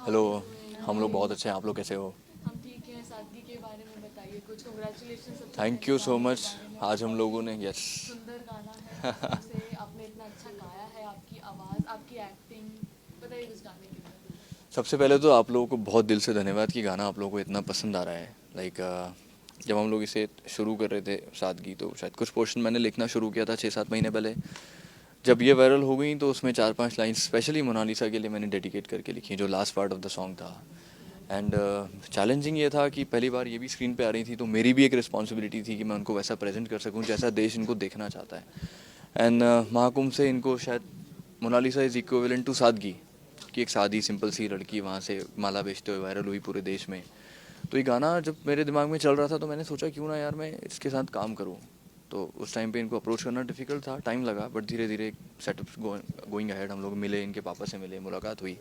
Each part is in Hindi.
How hello. Are you doing? हम लोग बहुत अच्छे हैं, आप लोग कैसे हो? हम ठीक हैं। सादगी के बारे में बताइए कुछ। कांग्रेचुलेशन सबसे थैंक पहले यू सो गाने के मच। बारे में आज हम बहुत लोगों ही ने यस सुंदर गाना है कसम से। आपने इतना अच्छा गाया है, आपकी आवाज़, आपकी एक्टिंग। बताइए कुछ गाने के बारे में। सबसे पहले तो आप लोगों को बहुत दिल से धन्यवाद कि गाना आप लोगों को इतना पसंद आ रहा है। लाइक जब हम लोग इसे शुरू कर रहे थे सादगी, तो शायद कुछ पोर्शन मैंने लिखना शुरू किया था 6-7 महीने पहले। जब ये वायरल हो गई तो उसमें 4-5 लाइन्स स्पेशली मोनालिसा के लिए मैंने डेडिकेट करके लिखी, जो last part of the song था। एंड चैलेंजिंग ये था कि पहली बार ये भी स्क्रीन पे आ रही थी, तो मेरी भी एक रिस्पॉन्सिबिलिटी थी कि मैं उनको वैसा प्रेजेंट कर सकूं जैसा देश इनको देखना चाहता है। एंड महाकुंभ से इनको शायद मोनालिसा इज़ इक्विवेलेंट टू सादगी, कि एक सादी सिंपल सी लड़की वहाँ से माला बेचते हुए वायरल हुई पूरे देश में। तो ये गाना जब मेरे दिमाग में चल रहा था तो मैंने सोचा क्यों ना यार मैं इसके साथ काम करूँ। तो उस टाइम पे इनको अप्रोच करना डिफ़िकल्ट था, टाइम लगा, बट धीरे धीरे सेटअप गोइंग अहेड। हम लोग मिले, इनके पापा से मिले, मुलाकात हुई,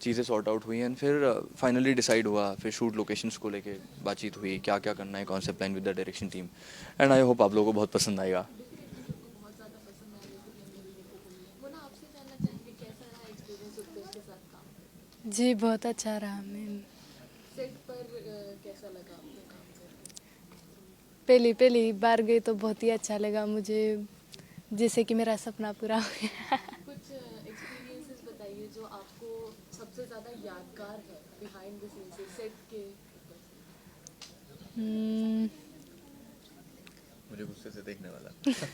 चीज़ें सॉर्ट आउट हुई, एंड फिर फाइनली डिसाइड हुआ। फिर शूट लोकेशंस को लेके बातचीत हुई, क्या क्या करना है, concept line with the direction team. And I hope आप लोगों को बहुत पसंद आएगा। डेफिनेटली सबको बहुत ज़्यादा पसंद आया, जैसे कि हमने भी देखा। मोना, आपसे जानना चाहेंगे कैसा रहा एक्सपीरियंस उत्कर्ष के साथ काम करके। जी बहुत अच्छा रहा मैम। सेट पर कैसा लगा आपको काम करके? पहली पहली बार गई तो बहुत ही अच्छा लगा मुझे, जैसे कि मेरा सपना पूरा हो गया। कुछ एक्सपीरियंसेस बताइए जो आपको सबसे ज़्यादा यादगार है बिहाइंड द सीन से, सेट के ऊपर से। हम्म, मुझे गुस्से से देखने वाला गुस्से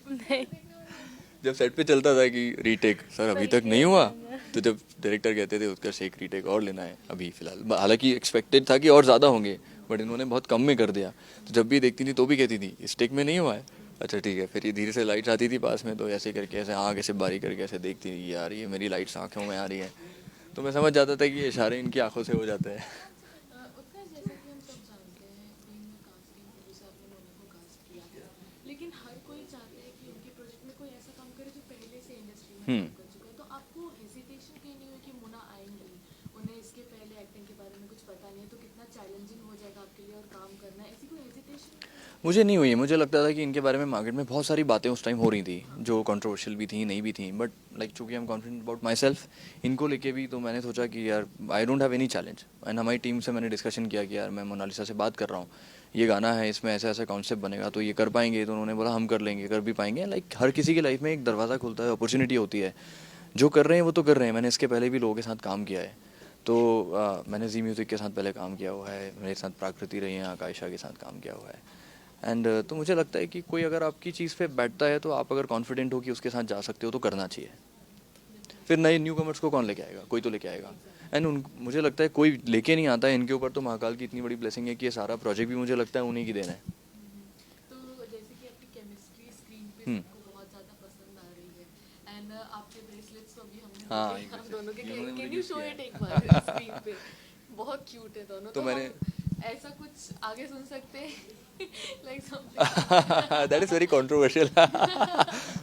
नहीं, से देखने वाला मतलब? जब सेट पे चलता था कि रीटेक सर अभी तक नहीं हुआ, ना। तो जब डायरेक्टर कहते थे उत्कर्ष एक रीटेक और लेना है अभी फिलहाल, हालांकि एक्सपेक्टेड था कि और ज़्यादा होंगे, बट इन्होंने बहुत कम में कर दिया। तो जब भी देखती थी तो भी कहती थी इस टेक में नहीं हुआ है, अच्छा ठीक है। फिर ये धीरे से लाइट्स आती थी पास में, तो ऐसे करके ऐसे आँख ऐसे बारी करके ऐसे देखती थी, यार ये मेरी लाइट्स आँखों में आ रही है। तो मैं समझ जाता था कि ये इशारे इनकी आंखों से हो जाते हैं। उत्कर्ष, जैसा कि हम सब जानते हैं, बीइंग अ कास्टिंग प्रोड्यूसर, आपने मोना को कास्ट किया, लेकिन हर कोई चाहता है कि उनके प्रोजेक्ट में कोई ऐसा काम करे जो पहले से इंडस्ट्री में हम्म काम कर चुका है। तो आपको हेजिटेशन क्यों नहीं हुई कि मोना आएंगी, उन्हें इसके पहले एक्टिंग के बारे में कुछ पता नहीं है, तो कितना चैलेंजिंग हो जाएगा आपके लिए और काम करना, ऐसी कोई हेजिटेशन नहीं हुई? मुझे नहीं हुई। मुझे लगता था कि इनके बारे में मार्केट में बहुत सारी बातें उस टाइम हो रही थी जो कंट्रोवर्शियल भी थी, नहीं भी थी, बट लाइक चूंकि I am confident about my self, इनको लेके भी, तो मैंने सोचा कि यार I don't have any challenge. And हमारी टीम से मैंने डिस्कशन किया कि यार मैं मोनालिसा से बात कर रहा हूँ, ये गाना है, इसमें ऐसा ऐसा कॉन्सेप्ट बनेगा, तो ये कर पाएंगे? तो उन्होंने बोला हम कर लेंगे, कर भी पाएंगे। लाइक हर किसी की लाइफ में एक दरवाज़ा खुलता है, अपॉर्चुनिटी होती है। जो कर रहे हैं वो तो कर रहे हैं। मैंने इसके पहले भी लोगों के साथ काम किया है। तो मैंने जी म्यूज़िक के साथ पहले काम किया हुआ है, मेरे साथ प्राकृति रही हैं, आकाशा के साथ काम किया हुआ है। एंड तो मुझे लगता है कि कोई अगर आपकी चीज़ पे बैठता है, तो आप अगर कॉन्फिडेंट हो कि उसके साथ जा सकते हो, तो करना चाहिए। फिर डेफिनेटली। नए न्यू कमर्स को कौन लेके आएगा? कोई तो लेके आएगा। एग्जैक्टली। एंड उन मुझे लगता है कोई लेके नहीं आता है इनके ऊपर। तो महाकाल की इतनी बड़ी ब्लेसिंग है कि ये सारा प्रोजेक्ट भी मुझे लगता है उन्हीं की देन है। तो जैसे कि आपकी केमिस्ट्री स्क्रीन पे हम्म। सबको बहुत ज़्यादा पसंद आ रही है, एंड आपके ब्रेसलेट्स तो अभी हमने हाँ, देखे एक हम वैसे दोनों के। ये उन्होंने मुझे कैन यू गिफ्ट शो किया इट है। एक बार स्क्रीन पे? बहुत क्यूट है दोनों। तो तो मैंने हम ऐसा कुछ आगे सुन सकते हैं like something? That is very controversial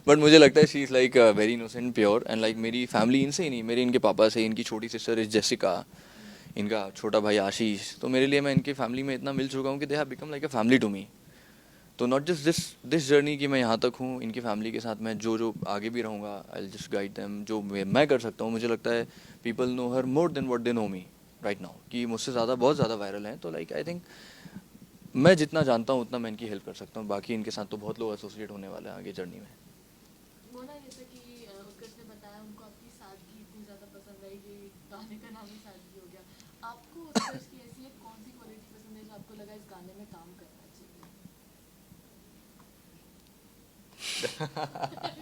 but मुझे लगता है she is like very innocent, pure, and like मेरी फैमिली इनसे ही नहीं, मेरी इनके पापा से, इनकी छोटी सिस्टर इज़ जेसिका, इनका छोटा भाई आशीष। तो मेरे लिए मैं इनकी फैमिली में इतना मिल चुका हूँ कि they have become like a family to me. तो not just this this journey कि मैं यहाँ तक हूँ, इनकी फैमिली के साथ मैं जो जो आगे भी रहूँगा, I will just guide them जो मैं कर सकता हूँ। मुझे लगता है people know her more than what they know me right now, कि मुझसे ज़्यादा बहुत ज़्यादा वायरल हैं। तो लाइक आई थिंक मैं जितना जानता हूँ उतना मैं इनकी हेल्प कर सकता हूँ। बाकी इनके साथ तो बहुत लोग एसोसिएट होने वाले हैं आगे जर्नी में। मोना, जैसा कि उत्कर्ष ने बताया उनको आपकी सादगी इतनी ज़्यादा पसंद आई कि गाने का नाम ही सादगी हो गया। आपको उत्कर्ष की ऐसी एक कौन सी क्वालिटी पसंद है जो आपको लगा इस गाने में काम करना चाहिए?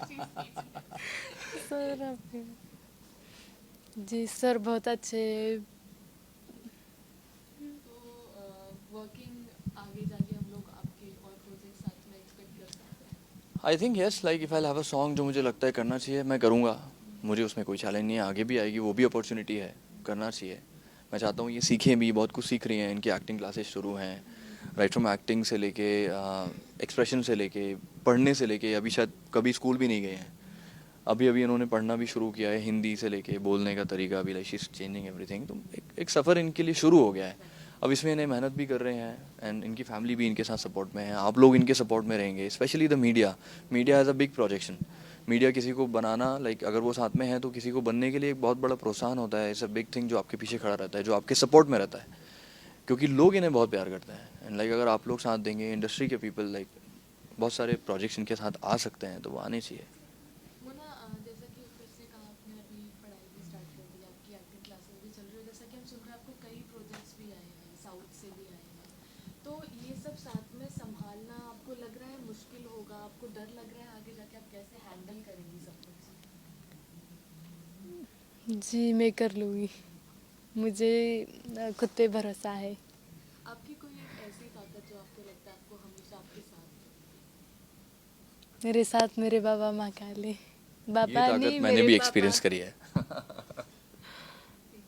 She's speechless. सर जी सर बहुत अच्छे। तो वर्किंग आगे जाके हम लोग आपके और प्रोजेक्ट साथ में एक्सपेक्ट कर सकते हैं? I think yes, like if I have a song जो मुझे लगता है करना चाहिए, मैं करूँगा। मुझे उसमें कोई चैलेंज नहीं है, आगे भी आएगी, वो भी अपॉर्चुनिटी है, करना चाहिए। मैं चाहता हूँ ये सीखें भी, बहुत कुछ सीख रही हैं, इनकी एक्टिंग क्लासेस शुरू हैं। राइट फ्रॉम एक्टिंग से लेके एक्सप्रेशन से लेके पढ़ने से लेके, अभी शायद कभी स्कूल भी नहीं गए हैं। अभी अभी इन्होंने पढ़ना भी शुरू किया है, हिंदी से लेके बोलने का तरीका भी, like she is changing everything. तो एक सफ़र इनके लिए शुरू हो गया है। अब इसमें इन्हें मेहनत भी कर रहे हैं, एंड इनकी फैमिली भी इनके साथ सपोर्ट में है। आप लोग इनके सपोर्ट में रहेंगे, specially the media. Media has a big projection. Media किसी को बनाना लाइक अगर वो साथ में है तो किसी को बनने के लिए एक बहुत बड़ा प्रोत्साहन होता है, इट्स अ बिग थिंग जो आपके पीछे खड़ा रहता है, जो आपके सपोर्ट में रहता है, क्योंकि लोग इन्हें बहुत प्यार करते हैं। एंड लाइक अगर आप लोग साथ देंगे, इंडस्ट्री के पीपल लाइक बहुत सारे प्रोजेक्ट्स इनके साथ आ सकते हैं, तो वो आने चाहिए। मोना, जैसा कि उत्कर्ष ने कहा, आपने अभी पढ़ाई भी स्टार्ट कर दी, आपकी एक्टिंग क्लासेस भी चल रही है, जैसा कि हम सुन रहे हैं आपको कई प्रोजेक्ट्स भी आए हैं, साउथ से भी आए हैं, तो ये सब साथ में संभालना आपको लग रहा है मुश्किल होगा? आपको डर लग रहा है आगे जाके आप कैसे हैंडल करेंगी सब कुछ? जी मैं कर लूँगी, मुझे खुद पे भरोसा है। आपकी कोई एक ऐसी ताकत जो आपको लगता है आपको हमेशा आपके साथ है? मेरे साथ मेरे बाबा माँ काले, ये बाबा ताकत नहीं मैंने मेरे भी पापा। एक्सपीरियंस करी है। ठीक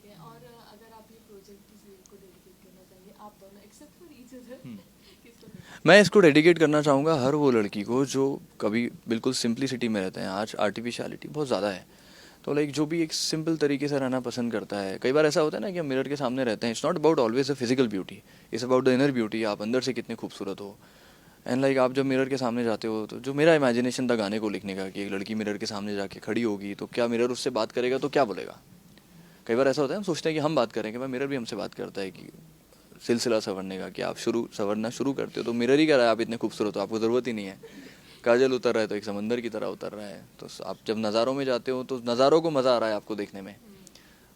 है, और अगर आप ये प्रोजेक्ट किसी एक को डेडिकेट करना चाहिए, आप दोनों एक्सेप्ट फॉर ईच अदर, किसको देंगे? मैं इसको डेडिकेट करना चाहूँगा हर वो लड़की को जो कभी बिल्कुल सिंप्लिसिटी में रहते हैं। आज आर्टिफिशियलिटी बहुत ज़्यादा है, तो लाइक जो भी एक सिंपल तरीके से रहना पसंद करता है। कई बार ऐसा होता है ना कि हम मिरर के सामने रहते हैं, it's not about always the physical beauty, it's about the inner beauty, आप अंदर से कितने खूबसूरत हो। एंड लाइक आप जब मिरर के सामने जाते हो, तो जो मेरा इमेजिनेशन था गाने को लिखने का कि एक लड़की मिरर के सामने जाके खड़ी होगी तो क्या मिरर उससे बात करेगा, तो क्या बोलेगा। कई बार ऐसा होता है हम सोचते हैं कि हम बात करेंगे, भाई मिरर भी हमसे बात करता है कि सिलसिला संवरने का, कि आप संवरना शुरू करते हो तो मिरर ही कह रहा है आप इतने खूबसूरत हो, आपको ज़रूरत ही नहीं है। काजल उतर रहा है तो एक समंदर की तरह उतर रहा है। तो आप जब नज़ारों में जाते हो तो नज़ारों को मज़ा आ रहा है आपको देखने में,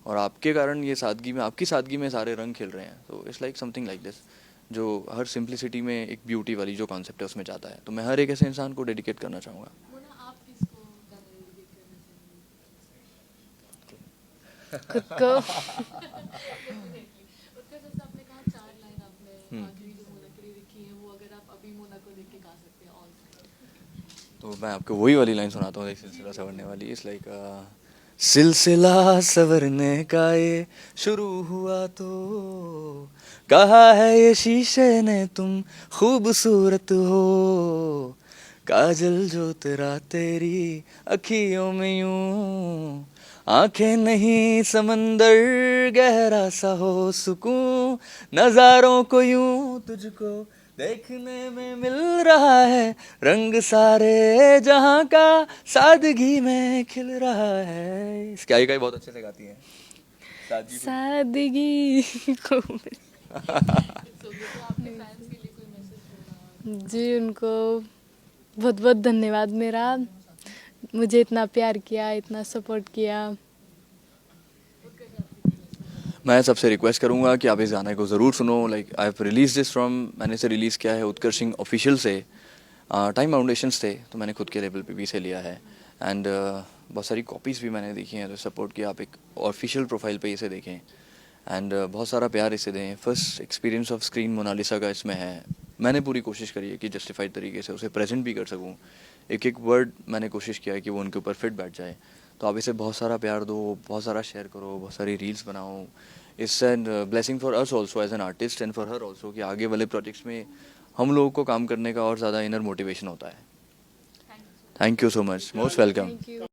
और आपके कारण ये सादगी में, आपकी सादगी में सारे रंग खिल रहे हैं। तो it's like something like this, जो हर सिंप्लिसिटी में एक ब्यूटी वाली जो कॉन्सेप्ट है उसमें जाता है। तो मैं हर एक ऐसे इंसान को डेडिकेट करना चाहूँगा। मोना, आप किसको गाना डेडिकेट करना चाहेंगे? खुद को। Definitely. उत्कर्ष, जैसे आपने कहा 4 लाइन आपने आखिरी जो मोना के लिए लिखी है, वो अगर आप अभी मोना को देख के गा सकते हैं ऑन स्क्रीन। तो मैं आपको वही वाली लाइन सुनाता हूँ, एक सिलसिला संवरने वाली। इट्स लाइक सिलसिला संवरने का ये शुरू हुआ तो कहा है ये शीशे ने तुम खूबसूरत हो, काजल जो तेरा तेरी अखियों में यूं, आंखें नहीं समंदर गहरा सा हो सुकून, नजारों को यूं तुझको देखने में मिल रहा है, रंग सारे जहां का सादगी में खिल रहा है। इसके आगे का बहुत अच्छे से गाती है सादगी को। सादगी को। इट्स ओके, तो आपके फैंस के लिए कोई मैसेज देना? जी उनको बहुत बहुत धन्यवाद मेरा, मुझे इतना प्यार किया, इतना सपोर्ट किया। उत्कर्ष, आपकी कोई मैसेज? मैं सबसे रिक्वेस्ट करूंगा कि आप इस गाने को ज़रूर सुनो। Like I have release this from, मैंने इसे रिलीज़ किया है उत्कर्ष सिंह ऑफिशियल से। टाइम फाउंडेशंस थे तो मैंने खुद के लेवल पे भी इसे लिया है। एंड बहुत सारी कॉपीज़ भी मैंने देखी हैं, तो सपोर्ट किया। आप एक ऑफिशियल प्रोफाइल पे इसे देखें एंड बहुत सारा प्यार इसे दें। First experience of screen Monalisa का इसमें है। मैंने पूरी कोशिश करी है कि जस्टिफाइड तरीके से उसे प्रेजेंट भी कर सकूँ। एक एक वर्ड मैंने कोशिश किया है कि वो उनके ऊपर फिट बैठ जाए। तो आप इसे बहुत सारा प्यार दो, बहुत सारा शेयर करो, बहुत सारी रील्स बनाओ। It's an blessing for us also as an artist and for her also, कि आगे वाले प्रोजेक्ट्स में हम लोगों को काम करने का और ज़्यादा इनर मोटिवेशन होता है। Thank you so much. Thank you so much, most welcome. Thank you.